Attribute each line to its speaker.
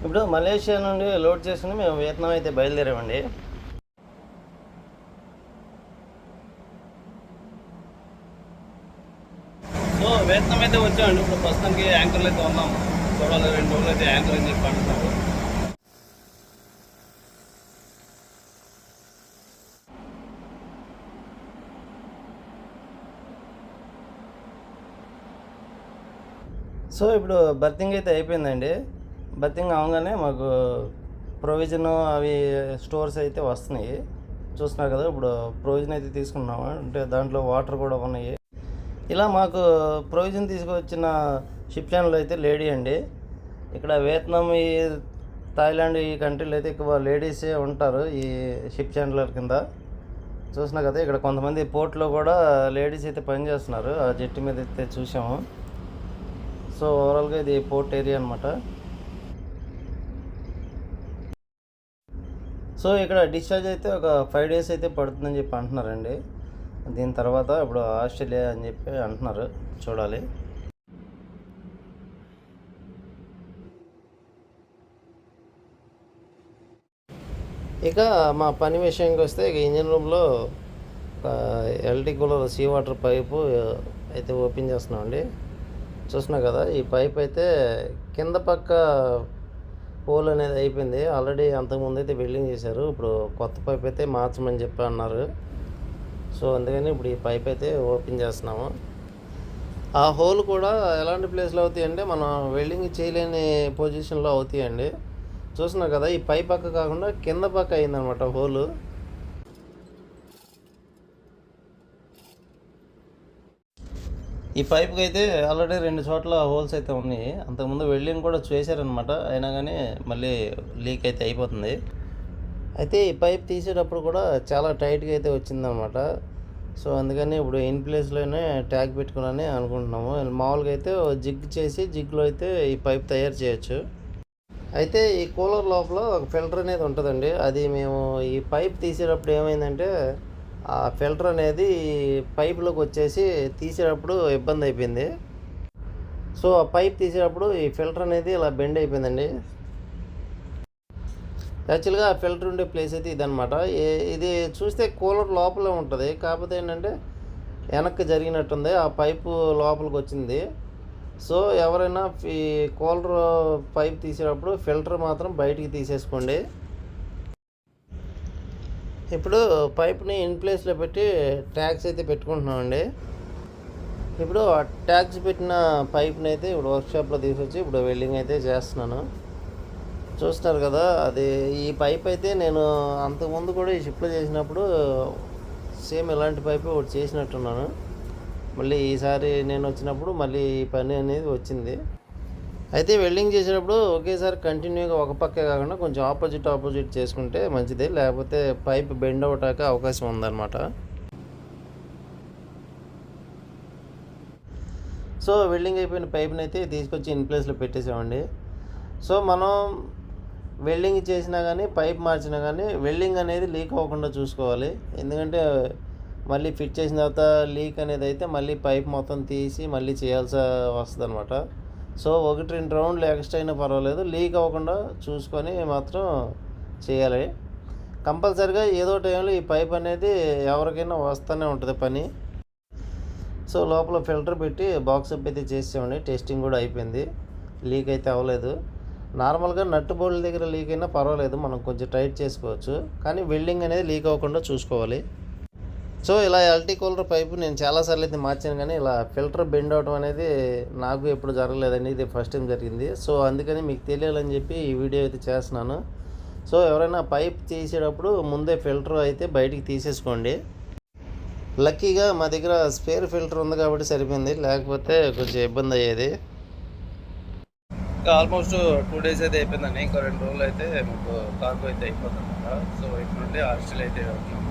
Speaker 1: ఇప్పుడు మలేషియా నుండి లోడ్ చేసుకుని మేము వియత్నాం అయితే బయలుదేరామండి. సో వియత్నాం అయితే వచ్చామండి. ఇప్పుడు ప్రస్తుతానికి యాంకర్లు అయితే ఉన్నాము. చూడాలి 2 రోజులు అయితే యాంకర్ అని చెప్పి అంటున్నారు. సో ఇప్పుడు బర్తింగ్ అయితే అయిపోయిందండి. బర్తింగ్ అవగానే మాకు ప్రొవిజన్ అవి స్టోర్స్ అయితే వస్తున్నాయి. చూస్తున్నారు కదా, ఇప్పుడు ప్రొవిజన్ అయితే తీసుకున్నాము. అంటే దాంట్లో వాటర్ కూడా ఉన్నాయి. ఇలా మాకు ప్రొవిజన్ తీసుకొచ్చిన షిప్ ఛానల్ అయితే లేడీ అండి. ఇక్కడ వియత్నాం, ఈ థాయిలాండ్, ఈ కంట్రీలో అయితే ఎక్కువ లేడీసే ఉంటారు ఈ షిప్ ఛానలర్ కింద. చూసినా కదా, ఇక్కడ కొంతమంది పోర్ట్లో కూడా లేడీస్ అయితే పనిచేస్తున్నారు. ఆ జట్టు మీద అయితే చూసాము. సో ఓవరాల్గా ఇది పోర్ట్ ఏరియా అనమాట. సో ఇక్కడ డిశ్చార్జ్ అయితే ఒక 5 days అయితే పడుతుందని చెప్పి అంటున్నారండి. దీని తర్వాత ఇప్పుడు ఆస్ట్రేలియా అని చెప్పి అంటున్నారు. చూడాలి. ఇక మా పని విషయానికి వస్తే, ఇక ఇంజిన్ రూమ్లో LT cooler sea water pipe అయితే ఓపెన్ చేస్తున్నామండి. చూస్తున్నా కదా, ఈ పైప్ అయితే కింద పక్క హోల్ అనేది అయిపోయింది. ఆల్రెడీ అంతకుముందు అయితే వెల్డింగ్ చేశారు. ఇప్పుడు కొత్త పైప్ అయితే మార్చమని చెప్పి అన్నారు. సో అందుకని ఇప్పుడు ఈ పైప్ అయితే ఓపెన్ చేస్తున్నాము. ఆ హోల్ కూడా ఎలాంటి ప్లేస్లో అవుతాయంటే మనం వెల్డింగ్ చేయలేని పొజిషన్లో అవుతాయండి. చూస్తున్నారు కదా, ఈ పై పక్క కాకుండా కింద పక్క అయిందనమాట హోలు. ఈ పైప్కి అయితే ఆల్రెడీ 2 చోట్ల హోల్స్ అయితే ఉన్నాయి. అంతకుముందు వెల్డింగ్ కూడా చేశారనమాట. అయినా కానీ మళ్ళీ లీక్ అయితే అయిపోతుంది. అయితే ఈ పైప్ తీసేటప్పుడు కూడా చాలా టైట్గా అయితే వచ్చిందనమాట. సో అందుకని ఇప్పుడు ఇన్ ప్లేస్లోనే ట్యాగ్ పెట్టుకుని అనుకుంటున్నాము. మామూలుగా అయితే జిగ్ చేసి జిగ్లో అయితే ఈ పైప్ తయారు చేయొచ్చు. అయితే ఈ కూలర్ లోపల ఒక ఫిల్టర్ అనేది ఉంటుందండి. అది మేము ఈ పైప్ తీసేటప్పుడు ఏమైందంటే, ఆ ఫిల్టర్ అనేది పైపులోకి వచ్చేసి తీసేటప్పుడు ఇబ్బంది అయిపోయింది. సో ఆ పైప్ తీసేటప్పుడు ఈ ఫిల్టర్ అనేది ఇలా బెండ్ అయిపోయిందండి. యాక్చువల్గా ఆ ఫిల్టర్ ఉండే ప్లేస్ అయితే ఇదనమాట. ఇది చూస్తే కూలర్ లోపలే ఉంటుంది. కాకపోతే ఏంటంటే వెనక్కి జరిగినట్టుంది, ఆ పైపు లోపలికి వచ్చింది. సో ఎవరైనా ఈ కూలర్ పైప్ తీసేటప్పుడు ఫిల్టర్ మాత్రం బయటికి తీసేసుకోండి. ఇప్పుడు పైప్ని ఇన్ ప్లేస్లో పెట్టి ట్యాగ్స్ అయితే పెట్టుకుంటున్నామండి. ఇప్పుడు ఆ ట్యాగ్స్ పెట్టిన పైప్ని అయితే ఇప్పుడు వర్క్షాప్లో తీసుకొచ్చి ఇప్పుడు వెల్డింగ్ అయితే చేస్తున్నాను. చూస్తున్నారు కదా, అది ఈ పైప్ అయితే నేను అంతకుముందు కూడా ఈ షిప్లో చేసినప్పుడు సేమ్ ఇలాంటి పైప్ ఒకటి చేసినట్టున్నాను. మళ్ళీ ఈసారి నేను వచ్చినప్పుడు మళ్ళీ ఈ పని అనేది వచ్చింది. అయితే వెల్డింగ్ చేసేటప్పుడు ఒకేసారి కంటిన్యూగా ఒక పక్కే కాకుండా కొంచెం ఆపోజిట్ చేసుకుంటే మంచిది. లేకపోతే పైప్ బెండ్ అవటానికి అవకాశం ఉందన్నమాట. సో వెల్డింగ్ అయిపోయిన పైప్ని అయితే తీసుకొచ్చి ఇన్ ప్లేస్లో పెట్టేసామండి. సో మనం వెల్డింగ్ చేసినా కానీ పైప్ మార్చినా కానీ వెల్డింగ్ అనేది లీక్ అవ్వకుండా చూసుకోవాలి. ఎందుకంటే మళ్ళీ ఫిట్ చేసిన తర్వాత లీక్ అనేది అయితే మళ్ళీ పైప్ మొత్తం తీసి మళ్ళీ చేయాల్సి వస్తుంది అనమాట. సో 1-2 రౌండ్లు ఎక్స్ట్రా అయినా పర్వాలేదు, లీక్ అవ్వకుండా చూసుకొని మాత్రం చేయాలి. కంపల్సరిగా ఏదో టైంలో ఈ పైప్ అనేది ఎవరికైనా వస్తూనే ఉంటుంది పని. సో లోపల ఫిల్టర్ పెట్టి బాక్స్ అప్ అయితే చేసామండి. టెస్టింగ్ కూడా అయిపోయింది. లీక్ అయితే అవ్వలేదు. నార్మల్గా నట్టు బోల్డ్ దగ్గర లీక్ అయినా పర్వాలేదు, మనం కొంచెం టైట్ చేసుకోవచ్చు. కానీ వెల్డింగ్ అనేది లీక్ అవ్వకుండా చూసుకోవాలి. సో ఇలా ఎల్టీ కూలర్ పైపు నేను చాలాసార్లు అయితే మార్చాను, కానీ ఇలా ఫిల్టర్ బెండ్ అవడం అనేది నాకు ఎప్పుడు జరగలేదండి. ఇది ఫస్ట్ టైం జరిగింది. సో అందుకని మీకు తెలియాలని చెప్పి ఈ వీడియో అయితే చేస్తున్నాను. సో ఎవరైనా పైప్ తీసేటప్పుడు ముందే ఫిల్టర్ అయితే బయటికి తీసేసుకోండి. లక్కీగా మా దగ్గర స్పేర్ ఫిల్టర్ ఉంది కాబట్టి సరిపోయింది, లేకపోతే కొంచెం ఇబ్బంది అయ్యేది. ఆల్మోస్ట్ 2 days అయితే అయిపోయిందండి. ఇంకా 2 రోజులు అయితే మీకు కార్గో అయితే అయిపోతుంది అనమాట. సో ఇక్కడ నుండి ఆస్ట్రేలియా అయితే వెళ్తున్నాము.